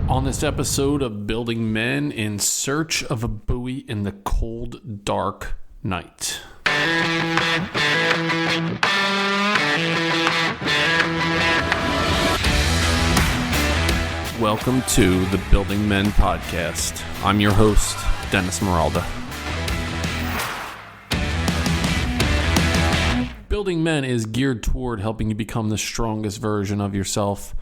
On this episode of Building Men in Search of a Buoy in the Cold, Dark Night. Welcome to the Building Men podcast. I'm your host, Dennis Meralda. Building Men is geared toward helping you become the strongest version of yourself.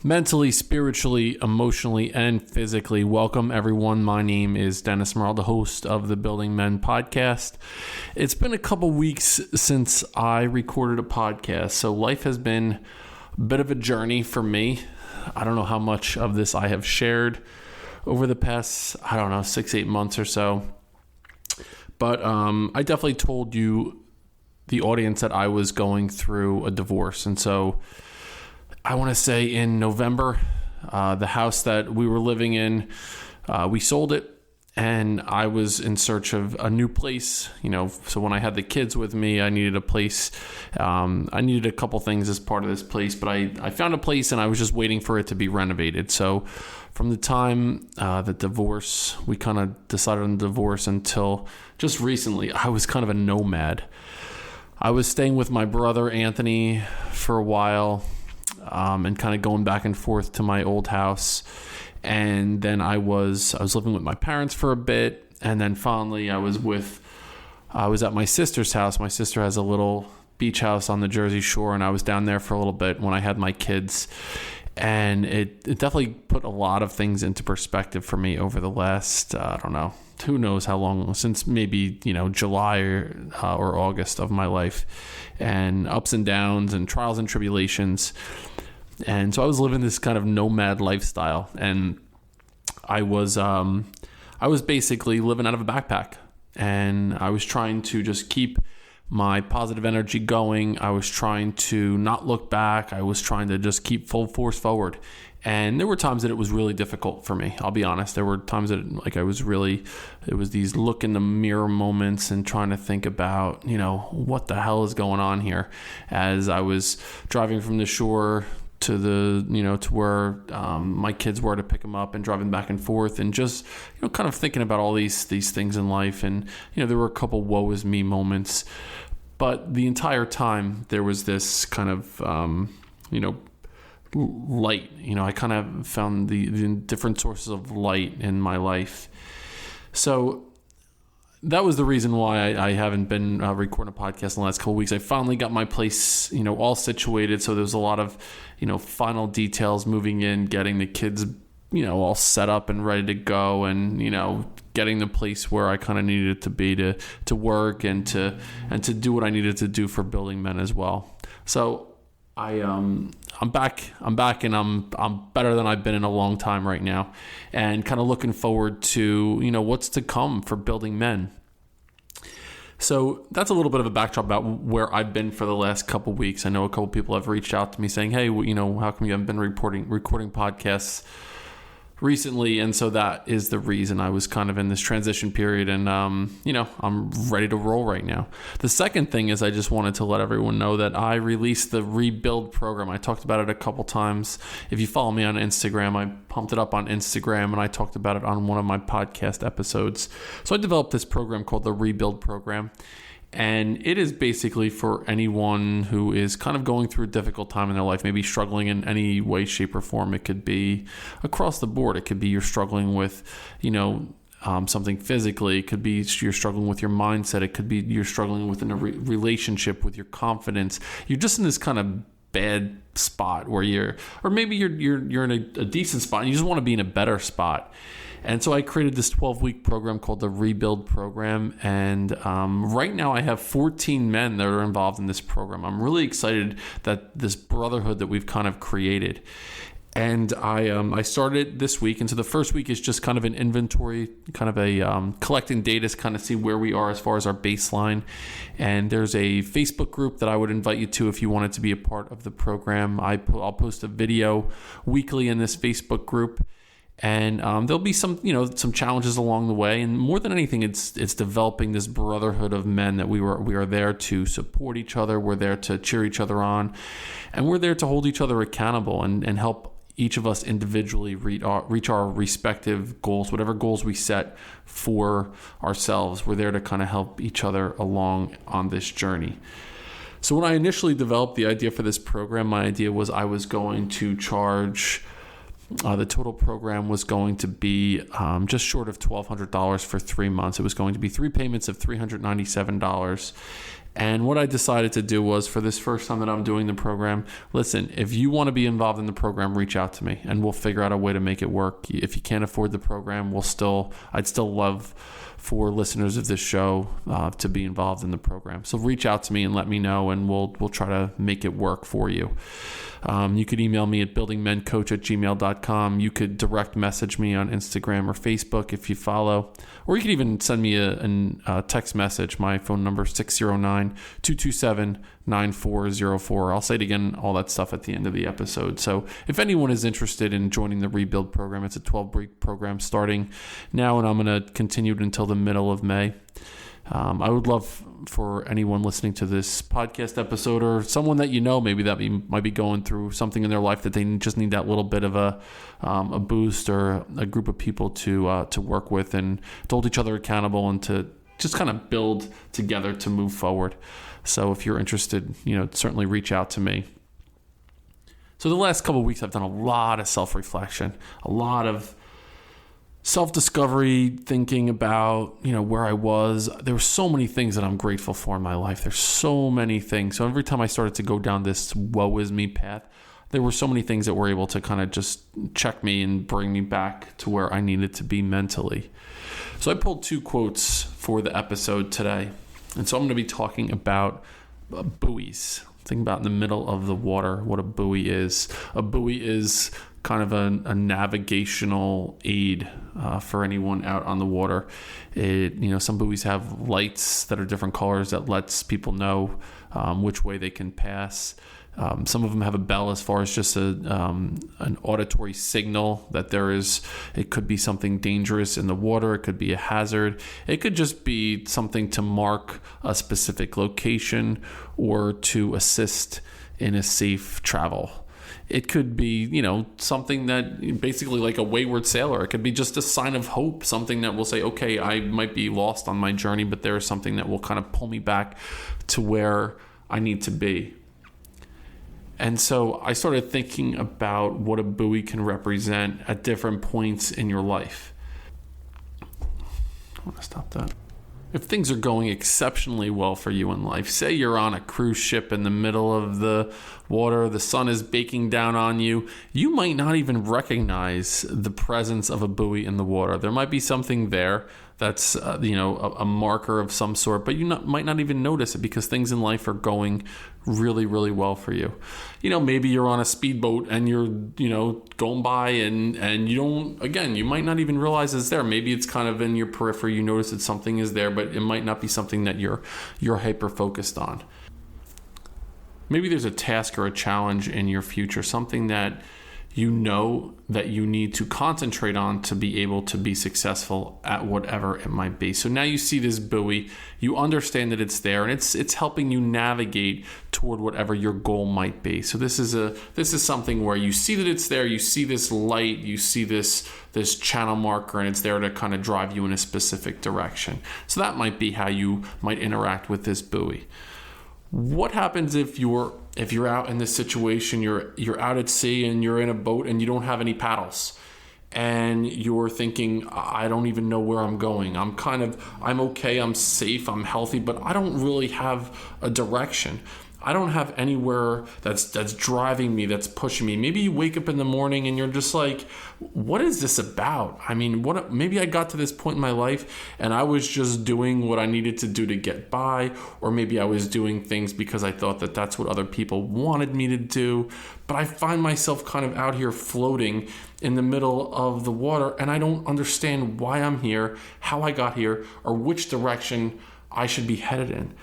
Mentally, spiritually, emotionally, and physically. Welcome, everyone. My name is Dennis Meralda, host of the Building Men podcast. It's been a couple weeks since I recorded a podcast, so life has been a bit of a journey for me. I don't know how much of this I have shared over the past, 6-8 months or so. But I definitely told you, the audience, that I was going through a divorce. And so I want to say in November, the house that we were living in, we sold it, and I was in search of a new place. So when I had the kids with me, I needed a place. I needed a couple things as part of this place, but I found a place, and I was just waiting for it to be renovated. So from the time the divorce, we kind of decided on the divorce until just recently, I was kind of a nomad. I was staying with my brother, Anthony, for a while. And kind of going back and forth to my old house. And then I was living with my parents for a bit. And then finally I was at my sister's house. My sister has a little beach house on the Jersey Shore, and I was down there for a little bit when I had my kids. And it definitely put a lot of things into perspective for me over the last, who knows how long, since maybe, July or August of my life, and ups and downs and trials and tribulations. And so I was living this kind of nomad lifestyle, and I was basically living out of a backpack, and I was trying to just keep my positive energy going. I was trying to not look back. I was trying to just keep full force forward. And there were times that it was really difficult for me. I'll be honest. There were times that it was these look in the mirror moments and trying to think about, what the hell is going on here, as I was driving from the shore to to where my kids were to pick them up, and driving back and forth, and just, kind of thinking about all these things in life. And, there were a couple woe is me moments, but the entire time there was this kind of, light. I kind of found the different sources of light in my life. So that was the reason why I haven't been recording a podcast in the last couple of weeks. I finally got my place, all situated. So there was a lot of, final details moving in, getting the kids, all set up and ready to go, and, getting the place where I kind of needed it to be to work and to do what I needed to do for Building Men as well. So I'm back, and I'm better than I've been in a long time right now, and kind of looking forward to, what's to come for Building Men. So that's a little bit of a backdrop about where I've been for the last couple of weeks. I know a couple people have reached out to me saying, hey, how come you haven't been recording podcasts recently? And so that is the reason I was kind of in this transition period, and I'm ready to roll right now. The second thing is, I just wanted to let everyone know that I released the Rebuild program. I talked about it a couple times. If you follow me on Instagram, I pumped it up on Instagram, and I talked about it on one of my podcast episodes. So I developed this program called the Rebuild program. And it is basically for anyone who is kind of going through a difficult time in their life, maybe struggling in any way, shape, or form. It could be across the board. It could be you're struggling with, something physically. It could be you're struggling with your mindset. It could be you're struggling with a relationship, with your confidence. You're just in this kind of bad spot where maybe you're in a decent spot, and you just want to be in a better spot. And so I created this 12-week program called the Rebuild program. And right now I have 14 men that are involved in this program. I'm really excited that this brotherhood that we've kind of created. And I started this week. And so the first week is just kind of an inventory, kind of a collecting data to kind of see where we are as far as our baseline. And there's a Facebook group that I would invite you to if you wanted to be a part of the program. I'll post a video weekly in this Facebook group. And there'll be some challenges along the way, and more than anything, it's developing this brotherhood of men that we are there to support each other. We're there to cheer each other on, and we're there to hold each other accountable and help each of us individually reach our respective goals, whatever goals we set for ourselves. We're there to kind of help each other along on this journey. So when I initially developed the idea for this program, my idea was I was going to charge, the total program was going to be just short of $1,200 for 3 months. It was going to be 3 payments of $397. And what I decided to do was, for this first time that I'm doing the program, listen, if you want to be involved in the program, reach out to me and we'll figure out a way to make it work. If you can't afford the program, I'd still love for listeners of this show to be involved in the program. So reach out to me and let me know, and we'll try to make it work for you. You could email me at buildingmencoach@gmail.com. You could direct message me on Instagram or Facebook if you follow, or you could even send me a text message. My phone number is 609-227-9404. I'll say it again, all that stuff at the end of the episode. So if anyone is interested in joining the Rebuild program, it's a 12-week program starting now, and I'm going to continue it until the middle of May. I would love for anyone listening to this podcast episode, or someone that you know maybe that might be going through something in their life that they just need that little bit of a boost, or a group of people to work with and to hold each other accountable and to just kind of build together to move forward. So if you're interested, certainly reach out to me. So the last couple of weeks I've done a lot of self-reflection, a lot of self-discovery, thinking about, where I was. There were so many things that I'm grateful for in my life. There's so many things. So every time I started to go down this woe is me path, there were so many things that were able to kind of just check me and bring me back to where I needed to be mentally. So I pulled 2 quotes for the episode today. And so I'm going to be talking about buoys. Think about in the middle of the water, what a buoy is. A buoy is kind of a navigational aid for anyone out on the water. Some buoys have lights that are different colors that lets people know which way they can pass. Some of them have a bell as far as just an auditory signal that it could be something dangerous in the water. It could be a hazard. It could just be something to mark a specific location or to assist in a safe travel. It could be, something that basically like a wayward sailor. It could be just a sign of hope, something that will say, okay, I might be lost on my journey, but there is something that will kind of pull me back to where I need to be. And so I started thinking about what a buoy can represent at different points in your life. I want to stop that. If things are going exceptionally well for you in life, say you're on a cruise ship in the middle of the water, the sun is baking down on you, you might not even recognize the presence of a buoy in the water. There might be something there that's a marker of some sort, but you might not even notice it because things in life are going really, really well for you. Maybe you're on a speedboat and you're, going by and you don't, again, you might not even realize it's there. Maybe it's kind of in your periphery. You notice that something is there, but it might not be something that you're hyper focused on. Maybe there's a task or a challenge in your future, something that you know that you need to concentrate on to be able to be successful at whatever it might be. So now you see this buoy, you understand that it's there, and it's helping you navigate toward whatever your goal might be. So this is something where you see that it's there, you see this light, you see this channel marker, and it's there to kind of drive you in a specific direction. So that might be how you might interact with this buoy. What happens if you're out in this situation, you're out at sea and you're in a boat and you don't have any paddles, and you're thinking, I don't even know where I'm going. I'm okay, I'm safe, I'm healthy, but I don't really have a direction. I don't have anywhere that's driving me, that's pushing me. Maybe you wake up in the morning and you're just like, what is this about? I mean, maybe I got to this point in my life and I was just doing what I needed to do to get by, or maybe I was doing things because I thought that that's what other people wanted me to do. But I find myself kind of out here floating in the middle of the water, and I don't understand why I'm here, how I got here, or which direction I should be headed in.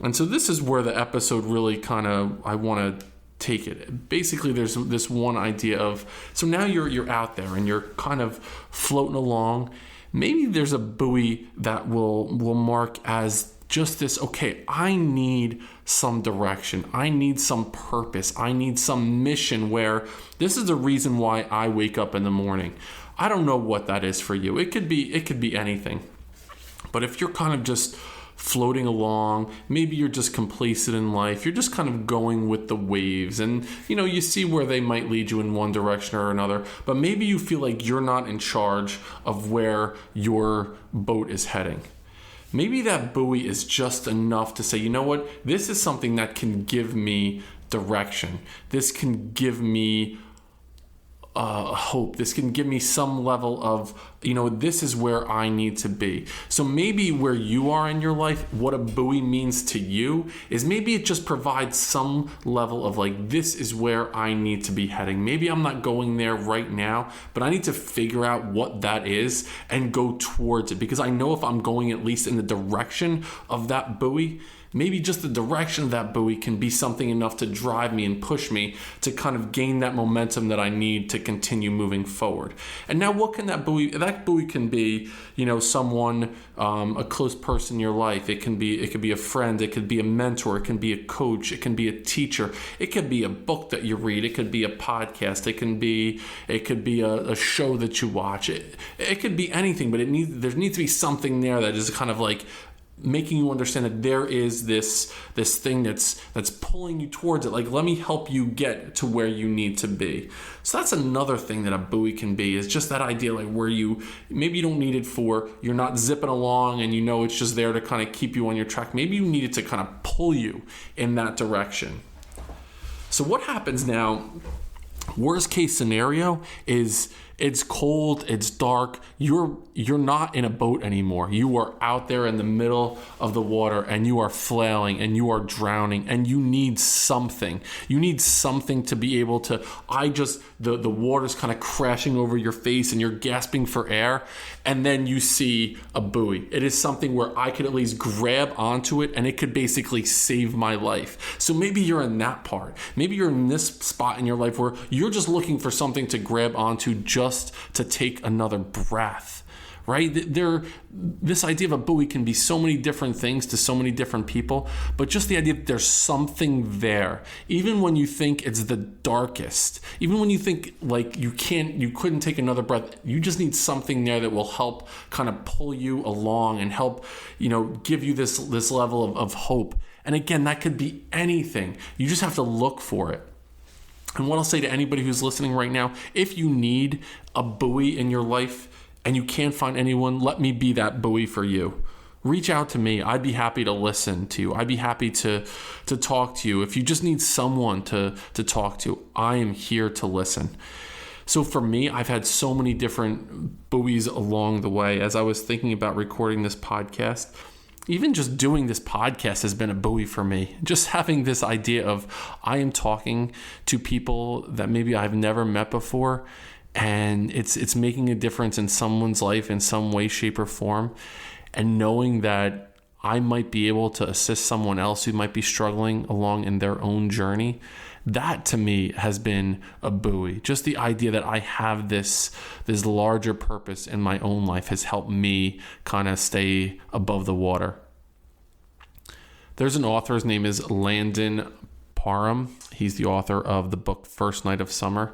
And so this is where the episode really I want to take it. Basically, there's this one idea of, so now you're out there and you're kind of floating along. Maybe there's a buoy that will mark as just this, okay, I need some direction. I need some purpose. I need some mission where this is the reason why I wake up in the morning. I don't know what that is for you. It could be anything. But if you're kind of just floating along, maybe you're just complacent in life, you're just kind of going with the waves, and you see where they might lead you in one direction or another, but maybe you feel like you're not in charge of where your boat is heading. Maybe that buoy is just enough to say, you know what, this is something that can give me direction. This can give me hope. This can give me some level of, this is where I need to be. So maybe where you are in your life, what a buoy means to you is maybe it just provides some level of like, this is where I need to be heading. Maybe I'm not going there right now, but I need to figure out what that is and go towards it, because I know if I'm going at least in the direction of that buoy, maybe just the direction of that buoy can be something enough to drive me and push me to kind of gain that momentum that I need to continue moving forward. And now what can that buoy can be, someone, a close person in your life. It could be a friend, it could be a mentor, it can be a coach, it can be a teacher, it could be a book that you read, it could be a podcast, it can be a show that you watch. It could be anything, but there needs to be something there that is kind of like making you understand that there is this thing that's pulling you towards it. Like, let me help you get to where you need to be. So that's another thing that a buoy can be, is just that idea, like where maybe you don't need it for, you're not zipping along and it's just there to kind of keep you on your track. Maybe you need it to kind of pull you in that direction. So what happens now, worst case scenario, is it's cold, it's dark, you're not in a boat anymore. You are out there in the middle of the water and you are flailing and you are drowning and you need something. You need something to be able to, the water's kind of crashing over your face and you're gasping for air, and then you see a buoy. It is something where I could at least grab onto it and it could basically save my life. So maybe you're in that part. Maybe you're in this spot in your life where you're just looking for something to grab onto just to take another breath, right? This idea of a buoy can be so many different things to so many different people, but just the idea that there's something there, even when you think it's the darkest, even when you think like you couldn't take another breath, you just need something there that will help kind of pull you along and help, give you this level of hope. And again, that could be anything. You just have to look for it. And what I'll say to anybody who's listening right now, if you need a buoy in your life and you can't find anyone, let me be that buoy for you. Reach out to me. I'd be happy to listen to you. I'd be happy to talk to you. If you just need someone to talk to, I am here to listen. So for me, I've had so many different buoys along the way. As I was thinking about recording this podcast, even just doing this podcast has been a buoy for me. Just having this idea of I am talking to people that maybe I've never met before, and it's making a difference in someone's life in some way, shape, or form. And knowing that I might be able to assist someone else who might be struggling along in their own journey, that to me has been a buoy. Just the idea that I have this larger purpose in my own life has helped me kind of stay above the water. There's an author, his name is Landon Parham. He's the author of the book First Night of Summer.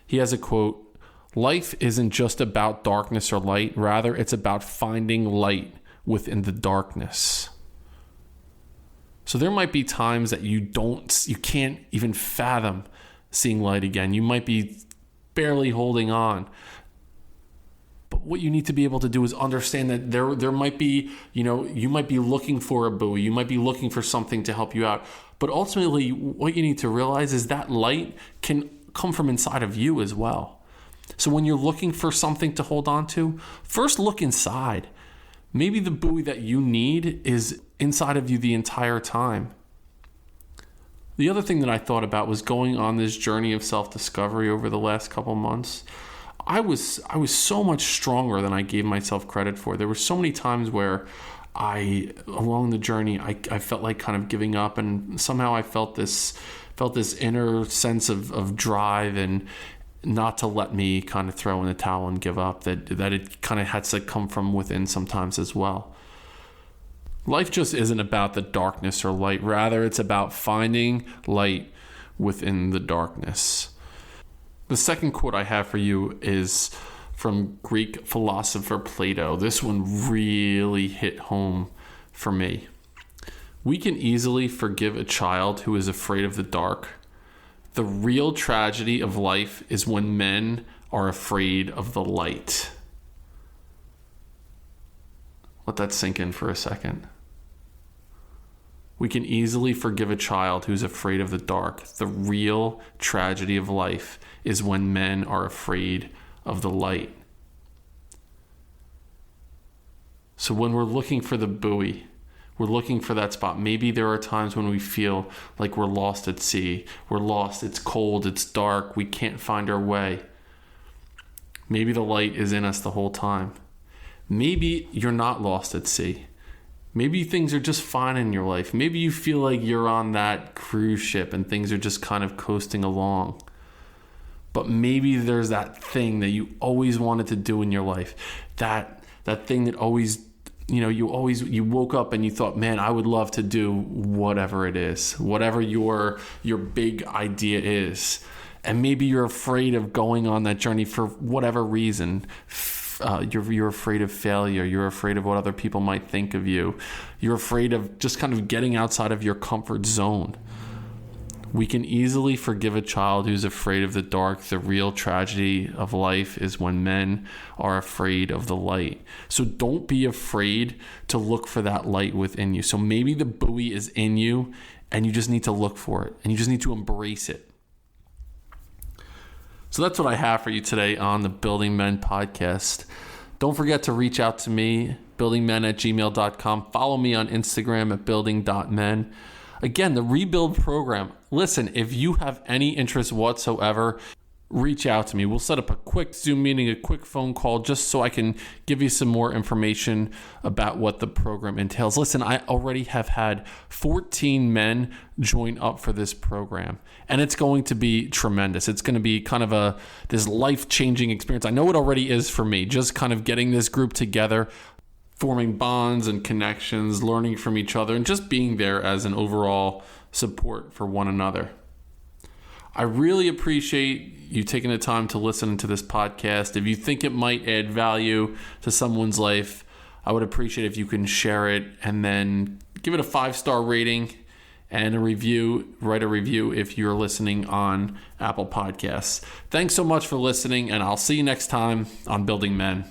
He has a quote, "Life isn't just about darkness or light, rather it's about finding light within the darkness." So there might be times that you can't even fathom seeing light again. You might be barely holding on. But what you need to be able to do is understand that there might be, you might be looking for a buoy. You might be looking for something to help you out. But ultimately, what you need to realize is that light can come from inside of you as well. So when you're looking for something to hold on to, first look inside. Maybe the buoy that you need is inside of you the entire time. The other thing that I thought about was going on this journey of self-discovery over the last couple months. I was so much stronger than I gave myself credit for. There were so many times where along the journey, I felt like kind of giving up, and somehow I felt this inner sense of drive and not to let me kind of throw in the towel and give up, that it kind of had to come from within sometimes as well. Life just isn't about the darkness or light. Rather, it's about finding light within the darkness. The second quote I have for you is from Greek philosopher Plato. This one really hit home for me. We can easily forgive a child who is afraid of the dark. The real tragedy of life is when men are afraid of the light. Let that sink in for a second. We can easily forgive a child who's afraid of the dark. The real tragedy of life is when men are afraid of the light. So when we're looking for the buoy, we're looking for that spot. Maybe there are times when we feel like we're lost at sea. We're lost, it's cold, it's dark, we can't find our way. Maybe the light is in us the whole time. Maybe you're not lost at sea. Maybe things are just fine in your life. Maybe you feel like you're on that cruise ship and things are just kind of coasting along. But maybe there's that thing that you always wanted to do in your life. That thing that always, you woke up and you thought, man, I would love to do whatever it is, whatever your big idea is. And maybe you're afraid of going on that journey for whatever reason. You're afraid of failure. You're afraid of what other people might think of you. You're afraid of just kind of getting outside of your comfort zone. We can easily forgive a child who's afraid of the dark. The real tragedy of life is when men are afraid of the light. So don't be afraid to look for that light within you. So maybe the buoy is in you and you just need to look for it and you just need to embrace it. So that's what I have for you today on the Building Men podcast. Don't forget to reach out to me, buildingmen@gmail.com. Follow me on Instagram at building.men. Again, the Rebuild program. Listen, if you have any interest whatsoever, reach out to me. We'll set up a quick Zoom meeting, a quick phone call, just so I can give you some more information about what the program entails. Listen, I already have had 14 men join up for this program, and it's going to be tremendous. It's going to be kind of this life-changing experience. I know it already is for me, just kind of getting this group together, forming bonds and connections, learning from each other, and just being there as an overall support for one another. I really appreciate you taking the time to listen to this podcast. If you think it might add value to someone's life, I would appreciate if you can share it and then give it a 5-star rating and a review. Write a review if you're listening on Apple Podcasts. Thanks so much for listening, and I'll see you next time on Building Men.